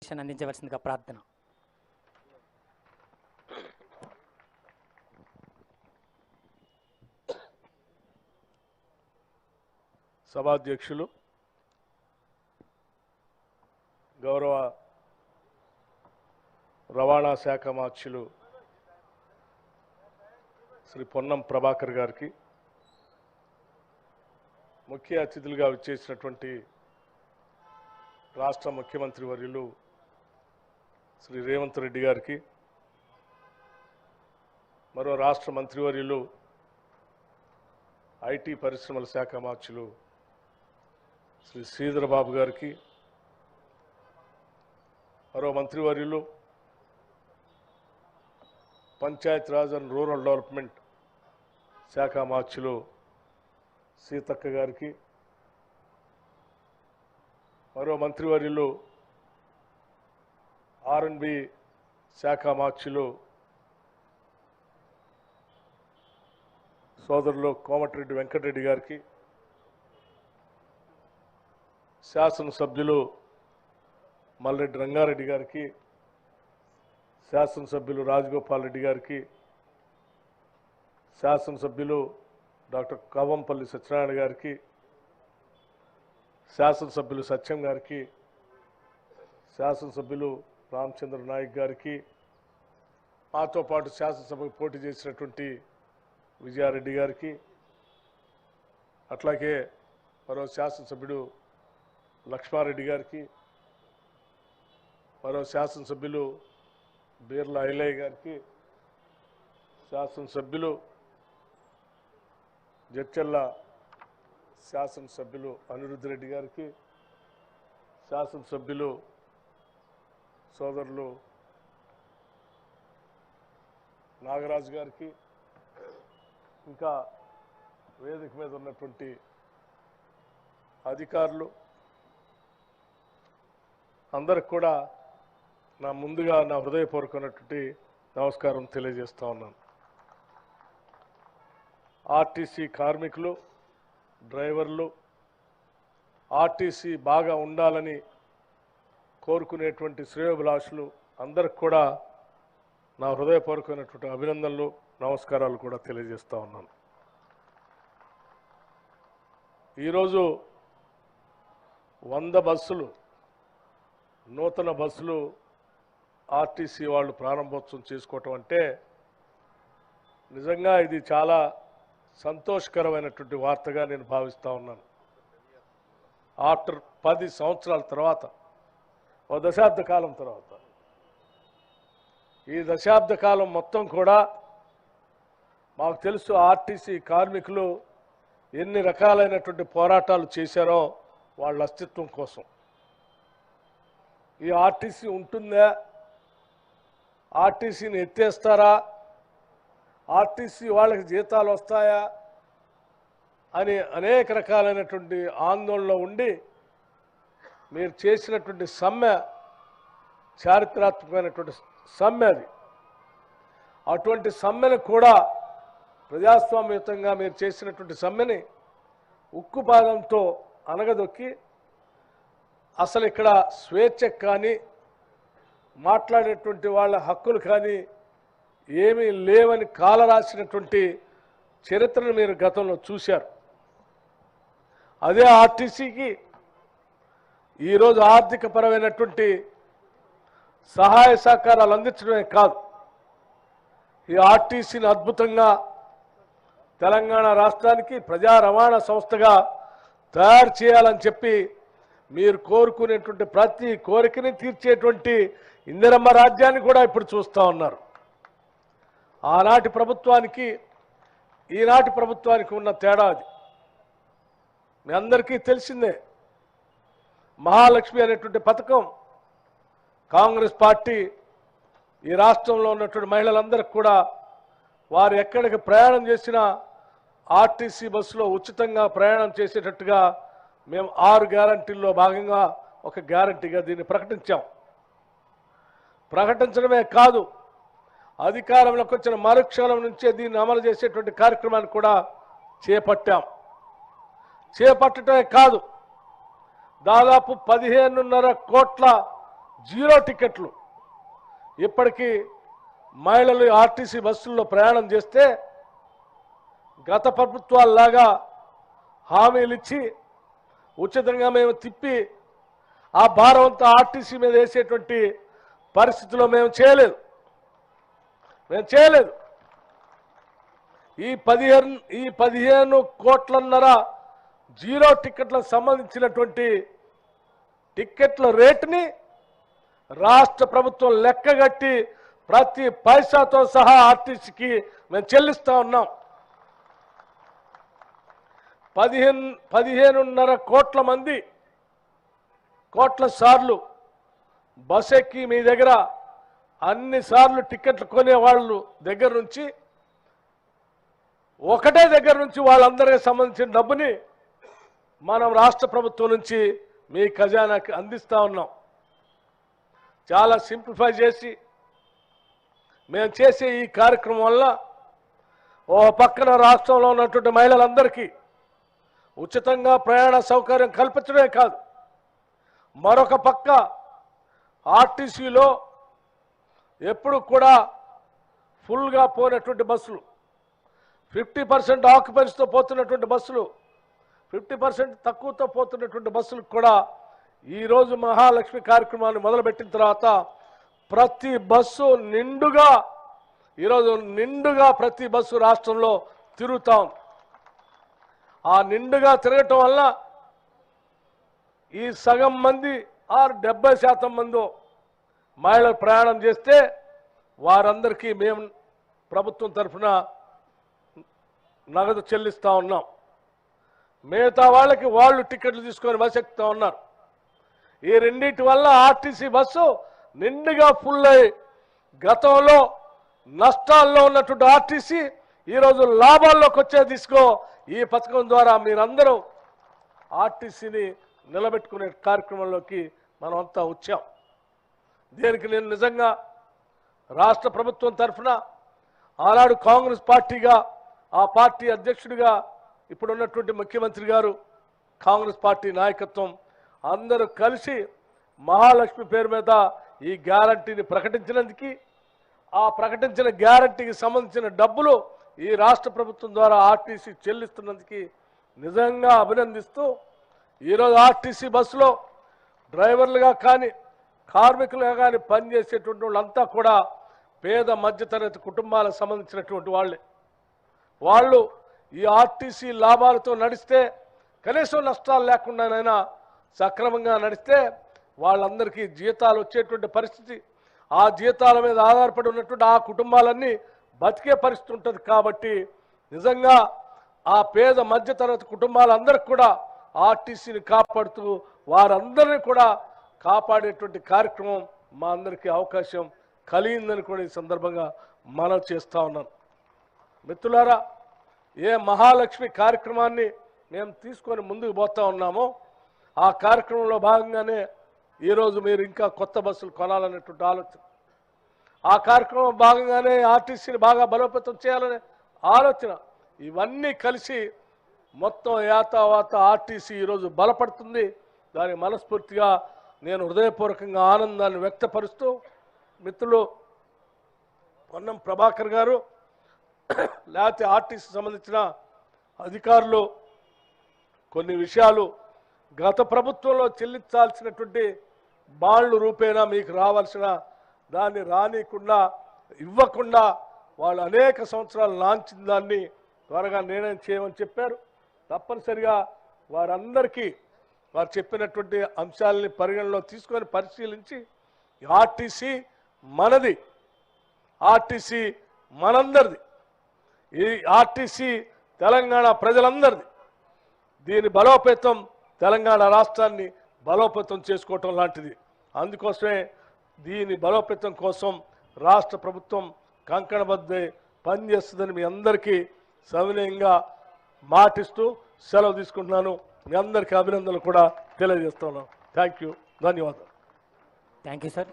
అందించవలసిందిగా ప్రార్థన. సభాధ్యక్షులు, గౌరవ రవాణా శాఖ మార్చులు శ్రీ పొన్నం ప్రభాకర్ గారికి, ముఖ్య అతిథులుగా విచ్చేసినటువంటి రాష్ట్ర ముఖ్యమంత్రి వర్యులు శ్రీ రేవంత్ రెడ్డి గారికి, మరో రాష్ట్ర మంత్రివర్యులు ఐటీ పరిశ్రమల శాఖ మార్చులు శ్రీ శ్రీధర్ బాబు గారికి, మరో మంత్రివర్యులు Panchayat Raj and rural development శాఖ మార్చులు సీతక్క గారికి, మరో మంత్రివర్యులు R&B శాఖ మార్చులు సోదరులు కోమటిరెడ్డి వెంకటరెడ్డి గారికి, శాసనసభ్యులు మల్రెడ్డి రంగారెడ్డి గారికి, శాసనసభ్యులు రాజగోపాల్ రెడ్డి గారికి, శాసనసభ్యులు డాక్టర్ కవ్వంపల్లి సత్యనారాయణ గారికి, శాసనసభ్యులు సత్యం గారికి, శాసనసభ్యులు రామచంద్ర నాయక్ గారికి, మాతో పాటు శాసనసభకు పోటీ చేసినటువంటి విజయారెడ్డి గారికి, అట్లాగే మరో శాసనసభ్యుడు లక్ష్మారెడ్డి గారికి, మరో శాసనసభ్యులు బీర్ల ఐలయ్య గారికి, శాసనసభ్యులు జడ్చర్ల శాసనసభ్యులు అనిరుద్ధ్ రెడ్డి గారికి, శాసనసభ్యులు సోదరులు నాగరాజు గారికి, ఇంకా వేదిక మీద ఉన్నటువంటి అధికారులు అందరికి కూడా ముందుగా నా హృదయపూర్వకమైనటువంటి నమస్కారం తెలియజేస్తా ఉన్నాను. ఆర్టీసీ కార్మికులు, డ్రైవర్లు, ఆర్టీసీ బాగా ఉండాలని కోరుకునేటువంటి శ్రేయోభిలాషులు అందరికి కూడా నా హృదయపూర్వకమైనటువంటి అభినందనలు, నమస్కారాలు కూడా తెలియజేస్తా ఉన్నాను. ఈరోజు 100 బస్సులు, నూతన బస్సులు ఆర్టీసీ వాళ్ళు ప్రారంభోత్సవం చేసుకోవటం అంటే నిజంగా ఇది చాలా సంతోషకరమైనటువంటి వార్తగా నేను భావిస్తూ ఉన్నాను. ఆఫ్టర్ 10 సంవత్సరాల తర్వాత, ఓ దశాబ్ద కాలం తర్వాత, ఈ దశాబ్ద కాలం మొత్తం కూడా మాకు తెలుసు ఆర్టీసీ కార్మికులు ఎన్ని రకాలైనటువంటి పోరాటాలు చేశారో వాళ్ళ అస్తిత్వం కోసం. ఈ ఆర్టీసీ ఉంటుందా, ఆర్టీసీని ఎత్తేస్తారా, ఆర్టీసీ వాళ్ళకి జీతాలు వస్తాయా అని అనేక రకాలైనటువంటి ఆందోళనలో ఉండి మీరు చేసినటువంటి సమ్మె చారిత్రాత్మకమైనటువంటి సమ్మె అది. అటువంటి సమ్మెను కూడా ప్రజాస్వామ్యయుతంగా మీరు చేసినటువంటి సమ్మెని ఉక్కుపాదంతో అనగదొక్కి అసలు ఇక్కడ స్వేచ్ఛ కానీ మాట్లాడేటువంటి వాళ్ళ హక్కులు కానీ ఏమీ లేవని కాలరాసినటువంటి చరిత్రను మీరు గతంలో చూశారు. అదే ఆర్టీసీకి ఈరోజు ఆర్థిక పరమైనటువంటి సహాయ సహకారాలు అందించడమే కాదు, ఈ ఆర్టీసీని అద్భుతంగా తెలంగాణ రాష్ట్రానికి ప్రజా రవాణా సంస్థగా తయారు చేయాలని చెప్పి మీరు కోరుకునేటువంటి ప్రతి కోరికని తీర్చేటువంటి ఇందిరమ్మ రాజ్యాన్ని కూడా ఇప్పుడు చూస్తూ ఉన్నారు. ఆనాటి ప్రభుత్వానికి ఈనాటి ప్రభుత్వానికి ఉన్న తేడా అది మీ అందరికీ తెలిసిందే. మహాలక్ష్మి అనేటువంటి పథకం కాంగ్రెస్ పార్టీ ఈ రాష్ట్రంలో ఉన్నటువంటి మహిళలందరికీ కూడా వారు ఎక్కడికి ప్రయాణం చేసినా ఆర్టీసీ బస్సులో ఉచితంగా ప్రయాణం చేసేటట్టుగా మేము 6 గ్యారంటీల్లో భాగంగా ఒక గ్యారంటీగా దీన్ని ప్రకటించాం. ప్రకటించడమే కాదు, అధికారంలోకి వచ్చిన మరుక్షణం నుంచే దీన్ని అమలు చేసేటువంటి కార్యక్రమాన్ని కూడా చేపట్టాం. చేపట్టడమే కాదు, దాదాపు 15.5 కోట్ల జీరో టికెట్లు. ఇప్పటికీ మహిళలు ఆర్టీసీ బస్సుల్లో ప్రయాణం చేస్తే గత ప్రభుత్వాల్లాగా హామీలు ఇచ్చి ఉచితంగా మేము తిప్పి ఆ భారం అంతా ఆర్టీసీ మీద వేసేటువంటి పరిస్థితిలో మేము చేయలేదు. ఈ 15 కోట్లన్నర జీరో టికెట్లకు సంబంధించినటువంటి టికెట్ల రేటుని రాష్ట్ర ప్రభుత్వం లెక్కగట్టి ప్రతి పైసాతో సహా ఆర్టీసీకి మేము చెల్లిస్తా ఉన్నాం. 15.5 కోట్ల సార్లు బస్ ఎక్కి మీ దగ్గర అన్ని సార్లు టికెట్లు కొనేవాళ్ళు దగ్గర నుంచి ఒకటే దగ్గర నుంచి వాళ్ళందరికీ సంబంధించిన డబ్బుని మనం రాష్ట్ర ప్రభుత్వం నుంచి మీ ఖజానాకి అందిస్తా ఉన్నాం. చాలా సింప్లిఫై చేసి మేము చేసే ఈ కార్యక్రమం వల్ల ఓ పక్కన రాష్ట్రంలో ఉన్నటువంటి మహిళలందరికీ ఉచితంగా ప్రయాణ సౌకర్యం కల్పించడమే కాదు, మరొక పక్క ఆర్టీసీలో ఎప్పుడు కూడా ఫుల్గా పోయినటువంటి బస్సులు, 50% ఆక్యుపెన్సీతో పోతున్నటువంటి బస్సులు, 50% తక్కువతో పోతున్నటువంటి బస్సులకు కూడా ఈరోజు మహాలక్ష్మి కార్యక్రమాన్ని మొదలుపెట్టిన తర్వాత ప్రతి బస్సు నిండుగా, ఈరోజు నిండుగా ప్రతి బస్సు రాష్ట్రంలో తిరుగుతాం. ఆ నిండుగా తిరగటం వల్ల ఈ సగం మంది 70% మంది మహిళలు ప్రయాణం చేస్తే వారందరికీ మేము ప్రభుత్వం తరఫున నగదు చెల్లిస్తూ ఉన్నాం. మిగతా వాళ్ళకి వాళ్ళు టికెట్లు తీసుకొని బస్సు ఎక్కుతూ ఉన్నారు. ఈ రెండింటి వల్ల ఆర్టీసీ బస్సు నిండుగా ఫుల్ అయ్యి గతంలో నష్టాల్లో ఉన్నటువంటి ఆర్టీసీ ఈరోజు లాభాల్లోకి వచ్చే తీసుకో. ఈ పథకం ద్వారా మీరందరూ ఆర్టీసీని నిలబెట్టుకునే కార్యక్రమంలోకి మనం అంతా వచ్చాం. దీనికి నేను నిజంగా రాష్ట్ర ప్రభుత్వం తరఫున ఆనాడు కాంగ్రెస్ పార్టీగా, ఆ పార్టీ అధ్యక్షుడిగా ఇప్పుడున్నటువంటి ముఖ్యమంత్రి గారు, కాంగ్రెస్ పార్టీ నాయకత్వం అందరూ కలిసి మహాలక్ష్మి పేరు మీద ఈ గ్యారంటీని ప్రకటించినందుకు, ఆ ప్రకటించిన గ్యారంటీకి సంబంధించిన డబ్బులు ఈ రాష్ట్ర ప్రభుత్వం ద్వారా ఆర్టీసీ చెల్లిస్తున్నందుకు నిజంగా అభినందిస్తూ ఈరోజు ఆర్టీసీ బస్సులో డ్రైవర్లుగా కానీ కార్మికులుగా కానీ పనిచేసేటువంటి వాళ్ళంతా కూడా పేద మధ్యతరగతి కుటుంబాలకు సంబంధించినటువంటి వాళ్ళే. వాళ్ళు ఈ ఆర్టీసీ లాభాలతో నడిస్తే, కనీసం నష్టాలు లేకుండానైనా సక్రమంగా నడిస్తే వాళ్ళందరికీ జీతాలు వచ్చేటువంటి పరిస్థితి, ఆ జీతాల మీద ఆధారపడి ఉన్నటువంటి ఆ కుటుంబాలన్నీ బతికే పరిస్థితి ఉంటుంది. కాబట్టి నిజంగా ఆ పేద మధ్యతరగతి కుటుంబాలందరికీ కూడా ఆర్టీసీని కాపాడుతూ వారందరినీ కూడా కాపాడేటువంటి కార్యక్రమం మా అందరికీ అవకాశం కలిగిందని కూడా ఈ సందర్భంగా మనవి చేస్తూ ఉన్నాను. మిత్రులారా, ఏ మహాలక్ష్మి కార్యక్రమాన్ని మేము తీసుకొని ముందుకు పోతా ఉన్నామో ఆ కార్యక్రమంలో భాగంగానే ఈరోజు మీరు ఇంకా కొత్త బస్సులు కొనాలనేటువంటి ఆలోచన, ఆ కార్యక్రమం భాగంగానే ఆర్టీసీని బాగా బలోపేతం చేయాలనే ఆలోచన, ఇవన్నీ కలిసి మొత్తం యాతావాత ఆర్టీసీ ఈరోజు బలపడుతుంది. దాని మనస్ఫూర్తిగా నేను హృదయపూర్వకంగా ఆనందాన్ని వ్యక్తపరుస్తూ, మిత్రులు పొన్నం ప్రభాకర్ గారు లేకపోతే ఆర్టీసీ సంబంధించిన అధికారులు కొన్ని విషయాలు గత ప్రభుత్వంలో చెల్లించాల్సినటువంటి బాండ్లు రూపేణా మీకు రావాల్సిన దాన్ని రానికుండా ఇవ్వకుండా వాళ్ళు అనేక సంవత్సరాలు లాంచిన దాన్ని త్వరగా నిర్ణయం చేయమని చెప్పారు. తప్పనిసరిగా వారందరికీ వారు చెప్పినటువంటి అంశాలని పరిగణలో తీసుకొని పరిశీలించి ఆర్టీసీ మనది, ఆర్టీసీ మనందరిది, ఈ ఆర్టీసీ తెలంగాణ ప్రజలందరిది. దీని బలోపేతం తెలంగాణ రాష్ట్రాన్ని బలోపేతం చేసుకోవటం లాంటిది. అందుకోసమే దీని బలోపేతం కోసం రాష్ట్ర ప్రభుత్వం కంకణబద్ధై పనిచేస్తుందని మీ అందరికీ సవినయంగా మాటిస్తూ సెలవు తీసుకుంటున్నాను. మీ అందరికీ అభినందనలు కూడా తెలియజేస్తున్నాను. థ్యాంక్ యూ, ధన్యవాదాలు. Thank you sir.